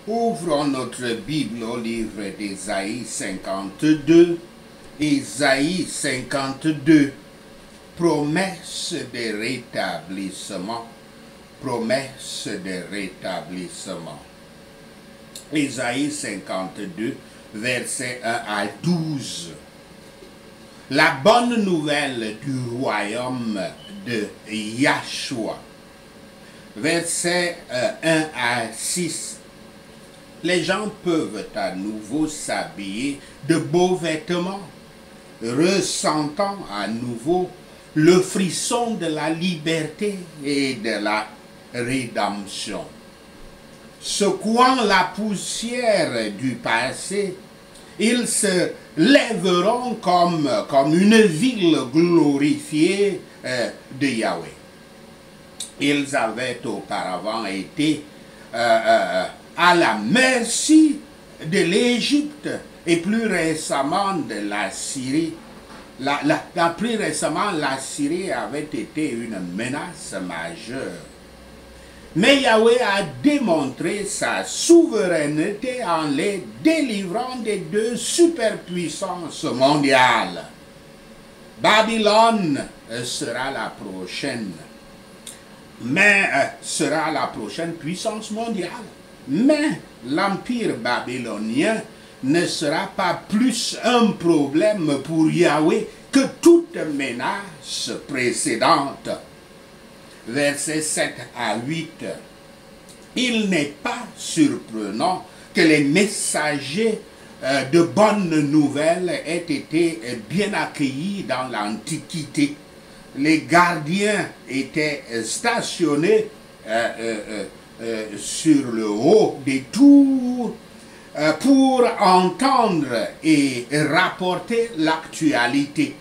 Ouvrons notre Bible au livre d'Ésaïe 52. Ésaïe 52, promesse de rétablissement. Promesse de rétablissement. Ésaïe 52, versets 1 à 12. La bonne nouvelle du royaume de Yahshua. Versets 1 à 6. Les gens peuvent à nouveau s'habiller de beaux vêtements, ressentant à nouveau le frisson de la liberté et de la rédemption. Secouant la poussière du passé, ils se lèveront comme une ville glorifiée de Yahweh. Ils avaient auparavant été à la merci de l'Égypte et plus récemment de la Syrie. Plus récemment, la Syrie avait été une menace majeure. Mais Yahweh a démontré sa souveraineté en les délivrant des deux superpuissances mondiales. Babylone sera la prochaine, sera la prochaine puissance mondiale. Mais l'empire babylonien ne sera pas plus un problème pour Yahweh que toute menace précédente. Versets 7 à 8. Il n'est pas surprenant que les messagers de bonnes nouvelles aient été bien accueillis dans l'Antiquité. Les gardiens étaient stationnés sur le haut des tours pour entendre et rapporter l'actualité.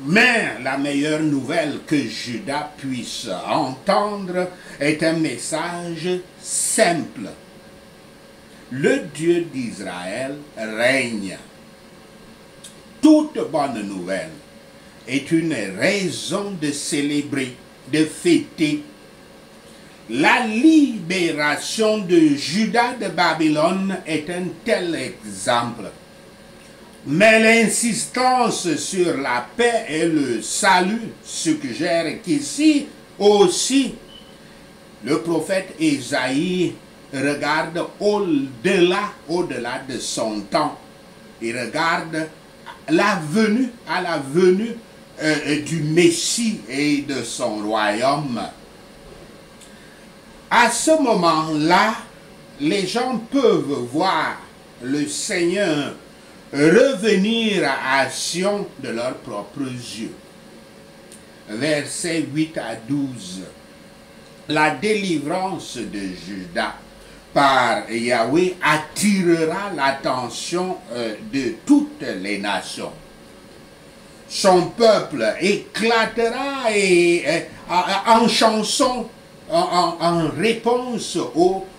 Mais la meilleure nouvelle que Juda puisse entendre est un message simple. Le Dieu d'Israël règne. Toute bonne nouvelle est une raison de célébrer, de fêter. La libération de Juda de Babylone est un tel exemple. Mais l'insistance sur la paix et le salut suggère qu'ici aussi, le prophète Ésaïe regarde au-delà de son temps. Il regarde à la venue du Messie et de son royaume. À ce moment-là, les gens peuvent voir le Seigneur revenir à Sion de leurs propres yeux. Versets 8 à 12. La délivrance de Juda par Yahweh attirera l'attention de toutes les nations. Son peuple éclatera en chansons, en réponse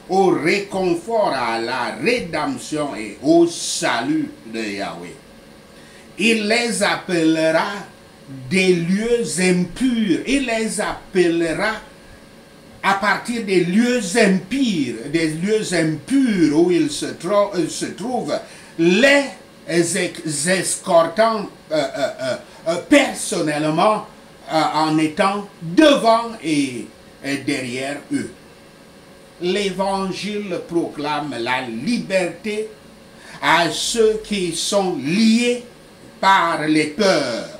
au réconfort, à la rédemption et au salut de Yahweh. Il les appellera des lieux impurs. Il les appellera à partir des lieux impurs où ils se trouvent, les escortant personnellement en étant devant et derrière eux. L'Évangile proclame la liberté à ceux qui sont liés par les peurs.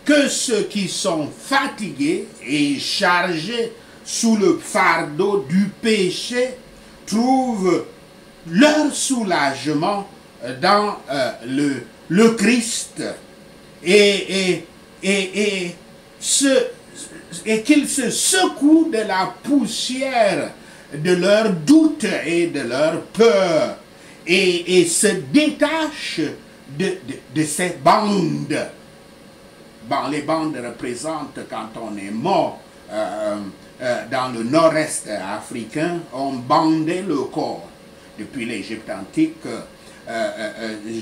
Que ceux qui sont fatigués et chargés sous le fardeau du péché trouvent leur soulagement dans le Christ et qu'ils se secouent de la poussière de leurs doutes et de leurs peurs et se détachent de ces bandes. Bon, les bandes représentent quand on est mort dans le nord-est africain, on bandait le corps. Depuis l'Égypte antique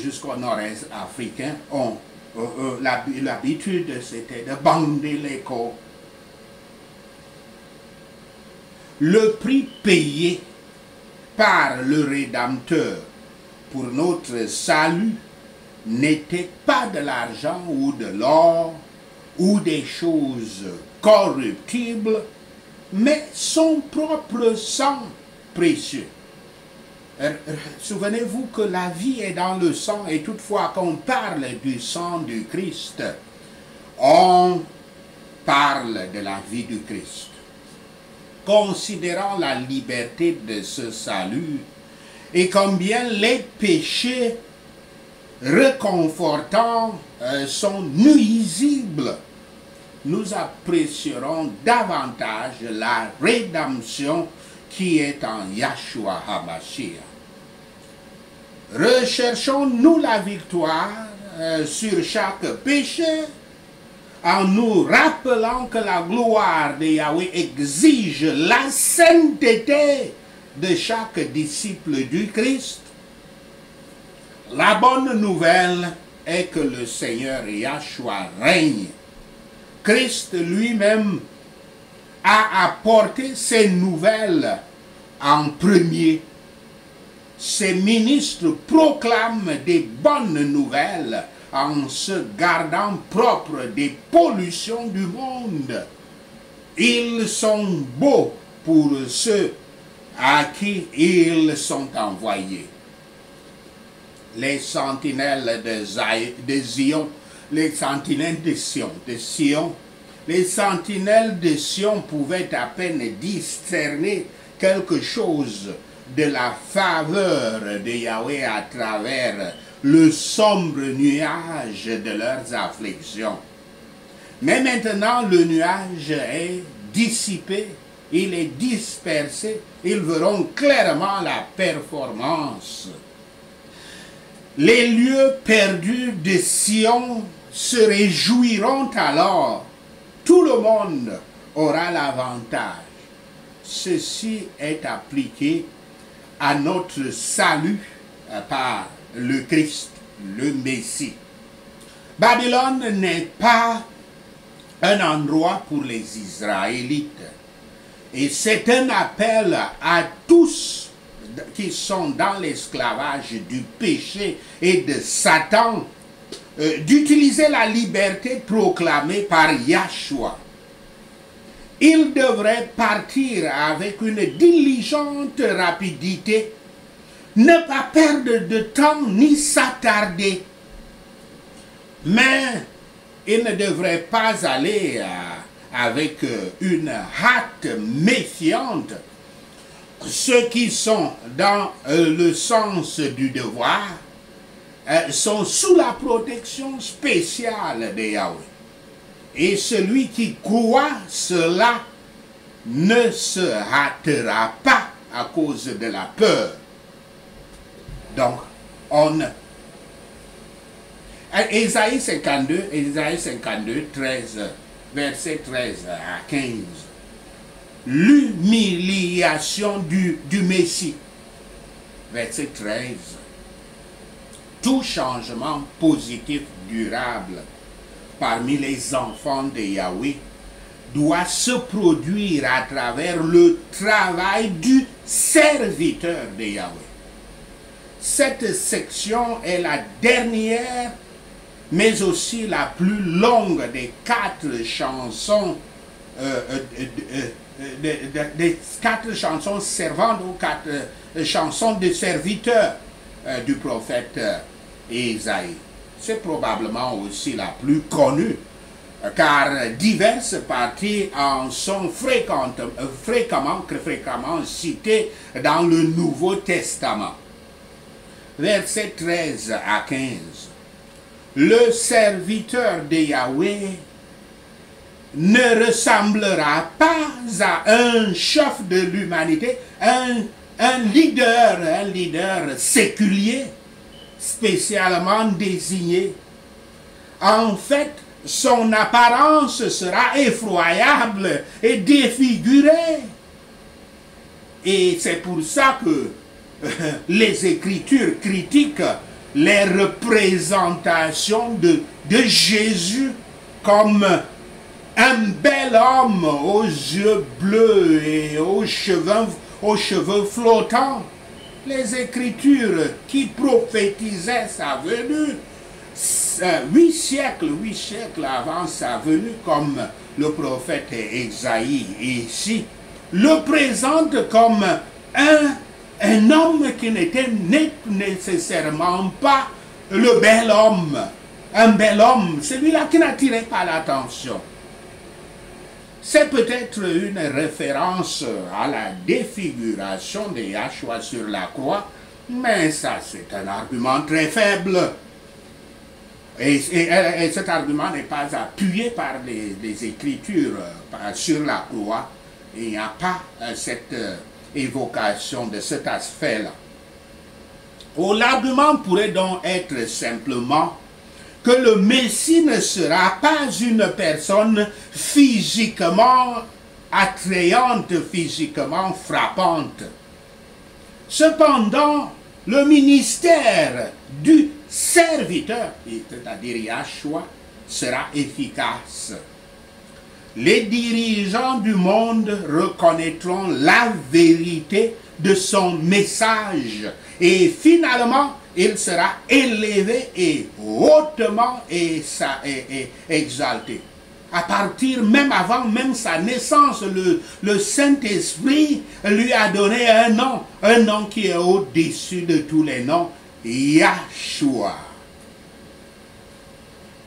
jusqu'au nord-est africain, l'habitude c'était de bander les corps. Le prix payé par le Rédempteur pour notre salut n'était pas de l'argent ou de l'or ou des choses corruptibles, mais son propre sang précieux. Souvenez-vous que la vie est dans le sang, et toutefois qu'on parle du sang du Christ, on parle de la vie du Christ. Considérant la liberté de ce salut et combien les péchés réconfortants sont nuisibles, nous apprécierons davantage la rédemption qui est en Yahshua HaMashiach. Recherchons-nous la victoire sur chaque péché en nous rappelant que la gloire de Yahweh exige la sainteté de chaque disciple du Christ. La bonne nouvelle est que le Seigneur Yahshua règne. Christ lui-même a apporté ces nouvelles en premier. Ses ministres proclament des bonnes nouvelles en se gardant propres des pollutions du monde. Ils sont beaux pour ceux à qui ils sont envoyés. Les sentinelles de Zion, les sentinelles de Sion, les sentinelles de Sion pouvaient à peine discerner quelque chose de la faveur de Yahweh à travers le sombre nuage de leurs afflictions. Mais maintenant, le nuage est dissipé, il est dispersé, ils verront clairement la performance. Les lieux perdus de Sion se réjouiront alors. Tout le monde aura l'avantage. Ceci est appliqué à notre salut par le Christ, le Messie. Babylone n'est pas un endroit pour les Israélites. Et c'est un appel à tous qui sont dans l'esclavage du péché et de Satan d'utiliser la liberté proclamée par Yahshua. Ils devraient partir avec une diligente rapidité, ne pas perdre de temps ni s'attarder. Mais ils ne devraient pas aller avec une hâte méfiante. Ceux qui sont dans le sens du devoir sont sous la protection spéciale de Yahweh. Et celui qui croit cela ne se hâtera pas à cause de la peur. Donc, Ésaïe 52, 13, verset 13 à 15. L'humiliation du Messie. Verset 13. Tout changement positif durable parmi les enfants de Yahweh doit se produire à travers le travail du serviteur de Yahweh. Cette section est la dernière, mais aussi la plus longue des 4 chansons, des 4 chansons servantes ou 4 chansons de serviteurs du prophète Ésaïe. C'est probablement aussi la plus connue, car diverses parties en sont fréquemment citées dans le Nouveau Testament. Versets 13 à 15. Le serviteur de Yahweh ne ressemblera pas à un chef de l'humanité, un leader séculier, spécialement désigné. En fait, son apparence sera effroyable et défigurée. Et c'est pour ça que les Écritures critiquent les représentations de Jésus comme un bel homme aux yeux bleus et aux cheveux flottants, les Écritures qui prophétisaient sa venue, 8 siècles avant sa venue, comme le prophète Ésaïe ici, le présente comme un homme qui n'était nécessairement pas le bel homme, un bel homme, celui-là qui n'attirait pas l'attention. C'est peut-être une référence à la défiguration de Yahshua sur la croix, mais ça c'est un argument très faible. Et cet argument n'est pas appuyé par les Écritures sur la croix. Il n'y a pas cette évocation de cet aspect-là. L'argument pourrait donc être simplement que le Messie ne sera pas une personne physiquement attrayante, physiquement frappante. Cependant, le ministère du serviteur, c'est-à-dire Yahshua, sera efficace. Les dirigeants du monde reconnaîtront la vérité de son message et finalement il sera élevé et hautement exalté. À partir, même avant même sa naissance, le Saint-Esprit lui a donné un nom qui est au-dessus de tous les noms, Yahshua.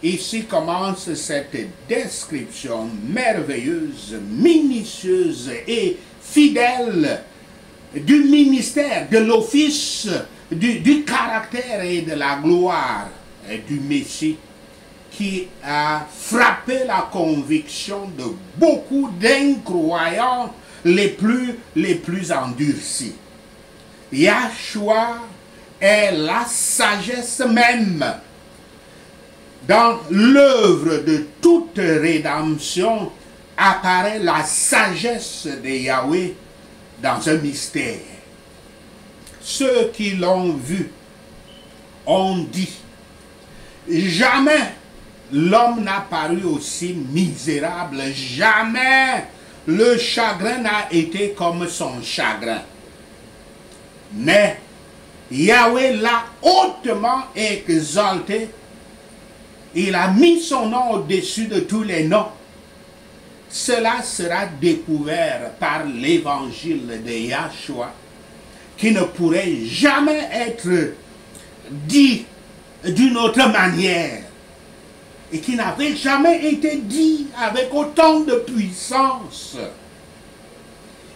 Ici commence cette description merveilleuse, minutieuse et fidèle du ministère, de l'office, du caractère et de la gloire du Messie qui a frappé la conviction de beaucoup d'incroyants les plus endurcis. Yahshua est la sagesse même. Dans l'œuvre de toute rédemption apparaît la sagesse de Yahweh dans un mystère. Ceux qui l'ont vu ont dit, jamais l'homme n'a paru aussi misérable, jamais le chagrin n'a été comme son chagrin. Mais Yahweh l'a hautement exalté. Il a mis son nom au-dessus de tous les noms. Cela sera découvert par l'évangile de Yahshua, qui ne pourrait jamais être dit d'une autre manière et qui n'avait jamais été dit avec autant de puissance.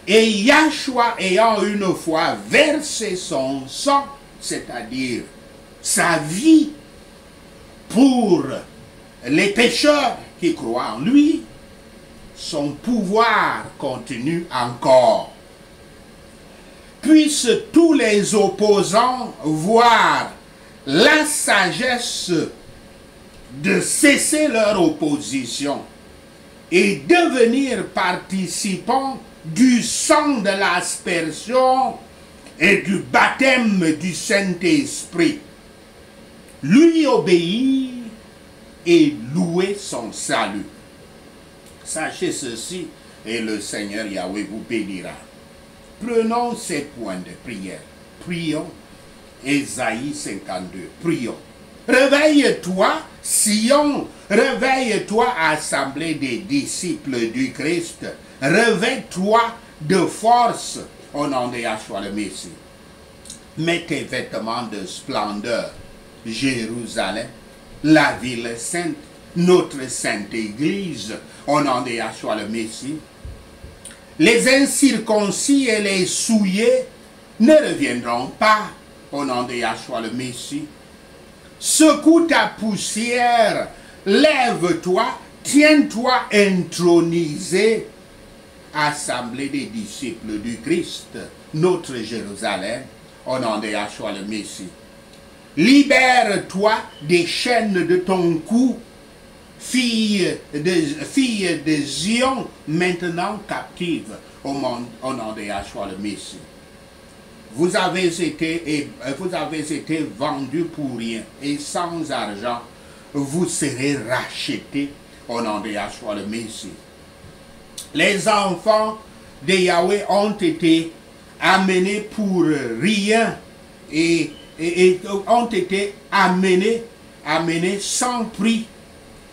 Et Yahshua ayant une fois versé son sang, c'est-à-dire sa vie, pour les pécheurs qui croient en lui, son pouvoir continue encore. Puissent tous les opposants voir la sagesse de cesser leur opposition et devenir participants du sang de l'aspersion et du baptême du Saint-Esprit. Lui obéir et louer son salut. Sachez ceci et le Seigneur Yahweh vous bénira. Prenons ces points de prière. Prions. Ésaïe 52. Prions. Réveille-toi, Sion. Réveille-toi, assemblée des disciples du Christ. Réveille-toi de force au nom de Yahshua le Messie. Mets tes vêtements de splendeur. Jérusalem, la ville sainte, notre sainte Église, au nom de Yahshua le Messie. Les incirconcis et les souillés ne reviendront pas, au nom de Yahshua le Messie. Secoue ta poussière, lève-toi, tiens-toi intronisé, assemblée des disciples du Christ, notre Jérusalem, au nom de Yahshua le Messie. Libère-toi des chaînes de ton cou, fille de Zion, maintenant captive au nom de Yahshua le Messie. Vous avez été vendus pour rien et sans argent, vous serez rachetés au nom de Yahshua le Messie. Les enfants de Yahweh ont été amenés pour rien et ont été amenés sans prix.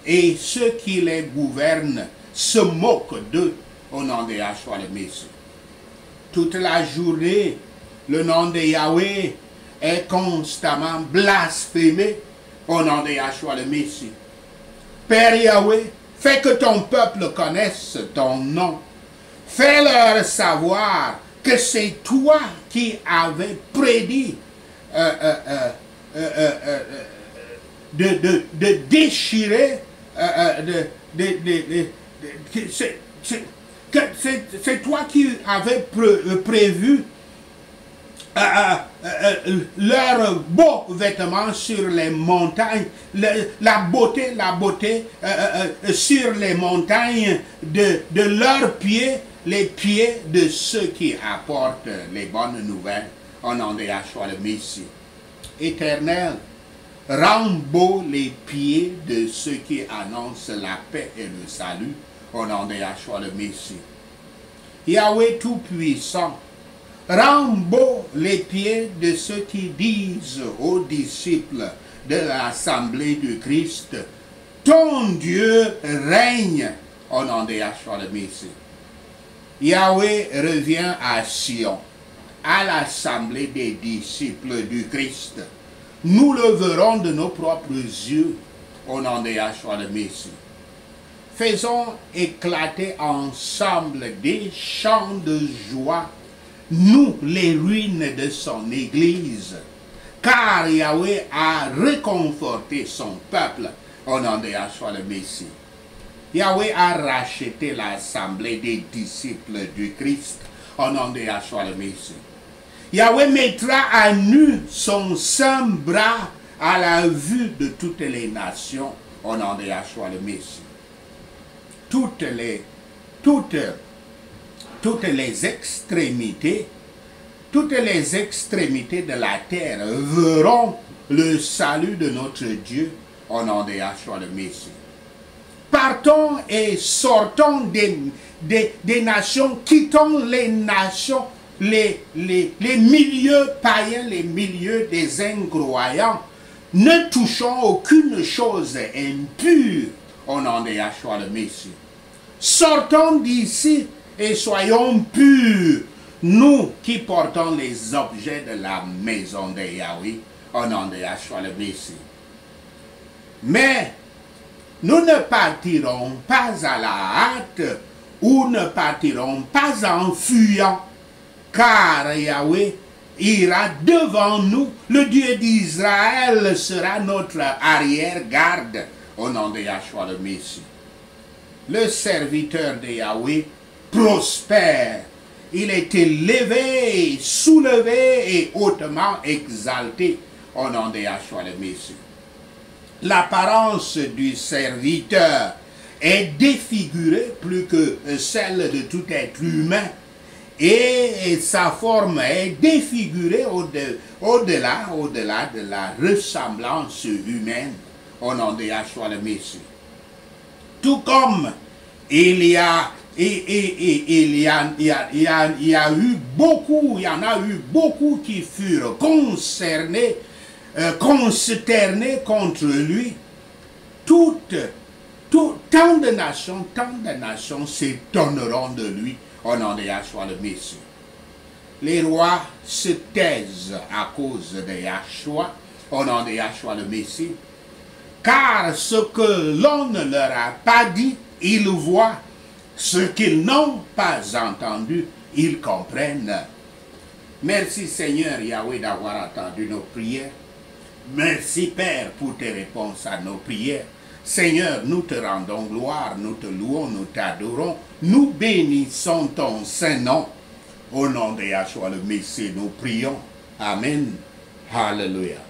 Et ceux qui les gouvernent se moquent d'eux au nom de Yahshua le Messie. Toute la journée, le nom de Yahweh est constamment blasphémé au nom de Yahshua le Messie. Père Yahweh, fais que ton peuple connaisse ton nom. Fais-leur savoir que c'est toi qui avais prédit de déchirer, c'est toi qui avais prévu leurs beaux vêtements sur les montagnes, la beauté sur les montagnes de leurs pieds, les pieds de ceux qui apportent les bonnes nouvelles au nom de Yahshua le Messie. Éternel, rends beaux les pieds de ceux qui annoncent la paix et le salut au nom de Yahshua le Messie. Yahweh Tout-Puissant, rends beaux les pieds de ceux qui disent aux disciples de l'Assemblée du Christ, ton Dieu règne au nom de Yahshua le Messie. Yahweh revient à Sion, à l'Assemblée des disciples du Christ. Nous le verrons de nos propres yeux au nom de Yahshua le Messie. Faisons éclater ensemble des chants de joie, nous les ruines de son Église, car Yahweh a réconforté son peuple au nom de Yahshua le Messie. Yahweh a racheté l'assemblée des disciples du Christ au nom de Yahshua le Messie. Yahweh mettra à nu son saint bras à la vue de toutes les nations au nom de Yahshua le Messie. Toutes les extrémités de la terre verront le salut de notre Dieu au nom de Yahshua le Messie. Partons et sortons des nations, quittons les nations, les milieux païens, les milieux des incroyants. Ne touchons aucune chose impure au nom de Yahshua le Messie. Sortons d'ici et soyons purs, nous qui portons les objets de la maison de Yahweh au nom de Yahshua le Messie. Mais nous ne partirons pas à la hâte ou ne partirons pas en fuyant, car Yahweh ira devant nous. Le Dieu d'Israël sera notre arrière-garde au nom de Yahshua le Messie. Le serviteur de Yahweh prospère. Il est élevé, soulevé et hautement exalté au nom de Yahshua le Messie. L'apparence du serviteur est défigurée plus que celle de tout être humain et sa forme est défigurée au-delà de la ressemblance humaine au nom de Yahshua le Messie. Tout comme il y en a eu beaucoup qui furent consternés contre lui. Tant de nations s'étonneront de lui au nom de Yahshua le Messie. Les rois se taisent à cause de Yahshua au nom de Yahshua le Messie, car ce que l'on ne leur a pas dit, ils voient. Ce qu'ils n'ont pas entendu, ils comprennent. Merci Seigneur Yahweh d'avoir entendu nos prières. Merci Père pour tes réponses à nos prières. Seigneur, nous te rendons gloire, nous te louons, nous t'adorons. Nous bénissons ton saint nom. Au nom de Yahshua le Messie, nous prions. Amen. Alléluia.